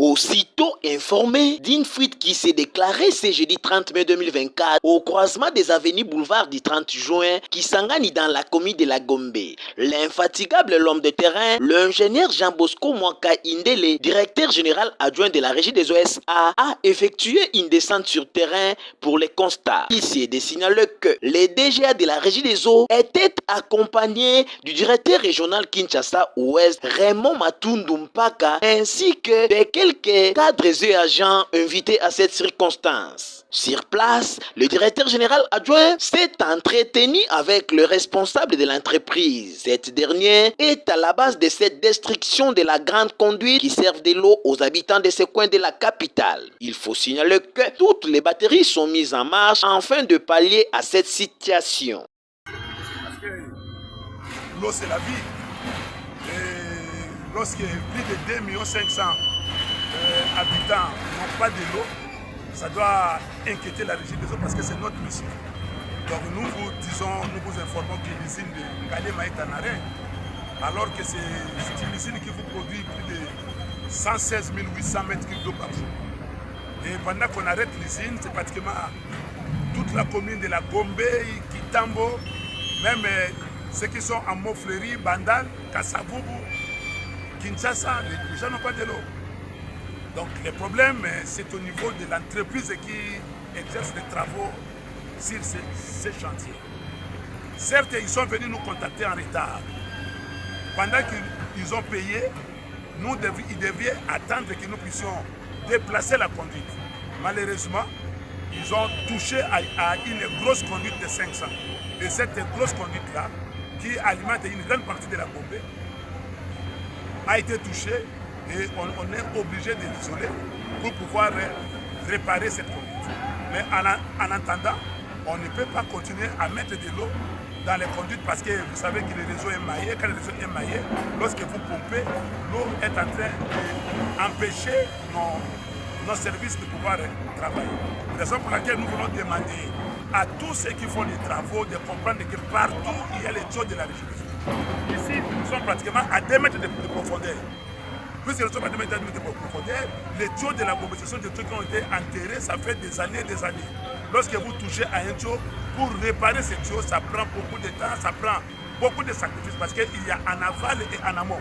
Aussitôt informé d'une fuite qui s'est déclarée ce jeudi 30 mai 2024 au croisement des avenues boulevard du 30 juin Kisangani dans la commune de la Gombe, l'infatigable l'homme de terrain, l'ingénieur Jean Bosco Mwaka Indele, directeur général adjoint de la régie des OSA, a effectué une descente sur terrain pour les constats. Ici est de signaler que les DGA de la régie des eaux étaient accompagnés du directeur régional Kinshasa Ouest Raymond Matundu Mpaka ainsi que de quelques cadres et agents invités à cette circonstance. Sur place, le directeur général adjoint s'est entretenu avec le responsable de l'entreprise. Cette dernière est à la base de cette destruction de la grande conduite qui servent de l'eau aux habitants de ce coin de la capitale. Il faut signaler que toutes les batteries sont mises en marche afin de pallier à cette situation. Parce que l'eau c'est la vie. Et lorsque plus de 2 500 000 habitants n'ont pas de l'eau, ça doit inquiéter la régie des eaux parce que c'est notre mission. Donc nous vous informons que l'usine de Ngalema est en arrêt, alors que c'est une usine qui vous produit plus de 116 800 mètres cubes d'eau par jour. Et pendant qu'on arrête l'usine, c'est pratiquement toute la commune de la Gombe, Kitambo, même ceux qui sont en Mofleri, Bandal, Kassaboubou, Kinshasa, les gens n'ont pas de l'eau. Donc le problème, c'est au niveau de l'entreprise qui exerce les travaux sur ces chantiers. Certes, ils sont venus nous contacter en retard. Pendant qu'ils ont payé, ils devaient attendre que nous puissions déplacer la conduite. Malheureusement, ils ont touché à une grosse conduite de 500. Et cette grosse conduite-là, qui alimente une grande partie de la Gombe, a été touchée et on est obligé de l'isoler pour pouvoir réparer cette conduite. Mais en attendant, on ne peut pas continuer à mettre de l'eau dans les conduites parce que vous savez que le réseau est maillé. Quand le réseau est maillé, lorsque vous pompez, l'eau est en train d'empêcher nos services de pouvoir travailler. C'est la raison pour laquelle nous voulons demander à tous ceux qui font les travaux de comprendre que partout il y a les tuyaux de la région. Ici, nous sommes pratiquement à 2 mètres de profondeur. Puisque nous sommes à 2 mètres de profondeur, les tuyaux de la Gombe, ce sont des tuyaux qui ont été enterrés, ça fait des années et des années. Lorsque vous touchez à un tuyau, pour réparer ces tuyaux, ça prend beaucoup de temps, ça prend beaucoup de sacrifices parce qu'il y a en aval et en amont.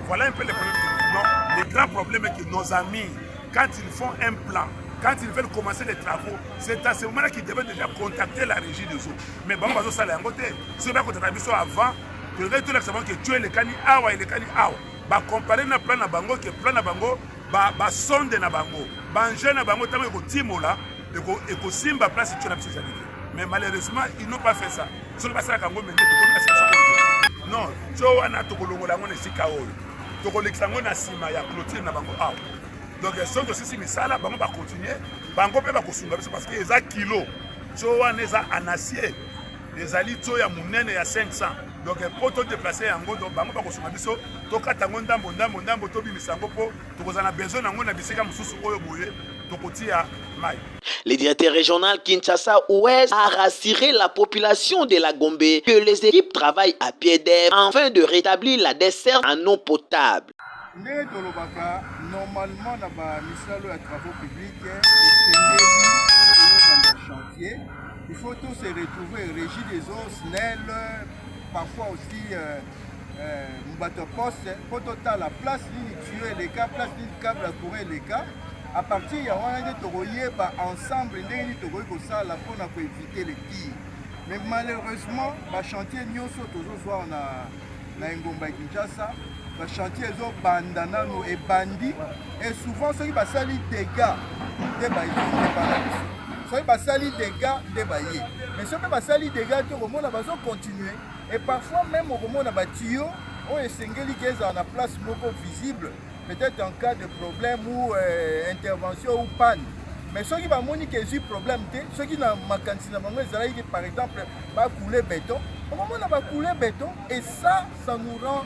Voilà un peu les problèmes que nous avons. Le grand problème est que nos amis, quand ils font un plan, quand ils veulent commencer les travaux, c'est à ce moment-là qu'ils devaient déjà contacter la régie des eaux. Mais bon, on va ça à côté. Si on va contacter la avant, tu regardes tout l'examen que tu es le cani awa et le cani awa. Ba comparer na plan na bango que plan na bango ba sonde na bango. Ba nje na bango tamo ko timola et ko simba place tu na spécialité. Mais malheureusement, ils n'ont pas fait ça. Sur le passage à Kango, non, tu as to kolongola ngone sika oyo. To kolexango na sima ya clôture na bango awa. Donc ils sont aussi si misala bango ba continuer, bango pe ba kosunga parce que eza kilo. Tu as neza en acier. Les alito ya munene ya 500. Donc pour te déplacer en donc bango ba kosunga biso to kata ndambo to bimisango po to kozana besoin na ngona bisika mususu oyo boye to kotia mai. Le directeur régional Kinshasa Ouest a rassuré la population de la Gombe que les équipes travaillent à pied d'œuvre afin de rétablir la desserte en eau potable. Normalement, dans les travaux publics, chantier, il faut tous se retrouver, régie des eaux, SNEL, parfois aussi Mbato Poste, pour total la place, tuer les cas, place, câble à courir les cas. À partir de là, ensemble, pour éviter les tirs. Mais malheureusement, le chantier nous toujours na Ngomba Kinshasa, le chantier est bandana et bandit. Et souvent, ceux qui ont des dégâts, des baillis, ceux qui ont des dégâts, des baillis. Mais ceux qui ont des dégâts, ils vont continuer. Et parfois, même au moment où on a tuyau, on est dans la place visible. Peut-être en cas de problème ou intervention ou panne. Mais ceux qui vont moniquer des problèmes, ceux qui n'ont pas par exemple, va couler béton, au moment où on va couler béton, et ça nous rend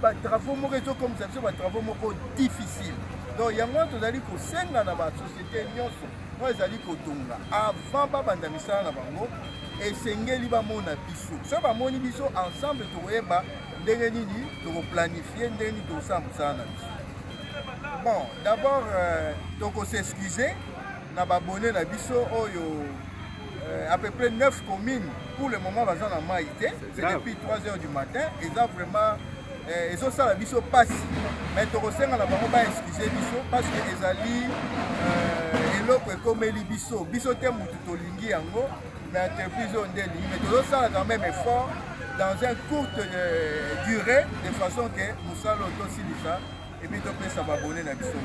les travaux comme ça, des travaux difficiles. Donc, il y a moins de gens qui sont dans la société, nous sommes avant de bandamisa na bango, et sengeli ba mona biso. So ba moni biso ensemble to yeba ndenge nini to planifier ndenge nini to sambusana biso. Bon, d'abord, donc on s'excuser, na abonné na biso oyo à peu près 9 communes pour le moment bazan na maïté, c'est depuis 3 heures du matin, et ça vraiment ils ont ça la biso passe. Mais tokosenga na bango ba excuser biso parce que ezali eloko ekomeli biso te mutu tolingi yango, mais entreprise on ndeli, mais tozo ça quand même effort dans une courte durée de façon que musalo to silisa et puis to pesa abonné na biso.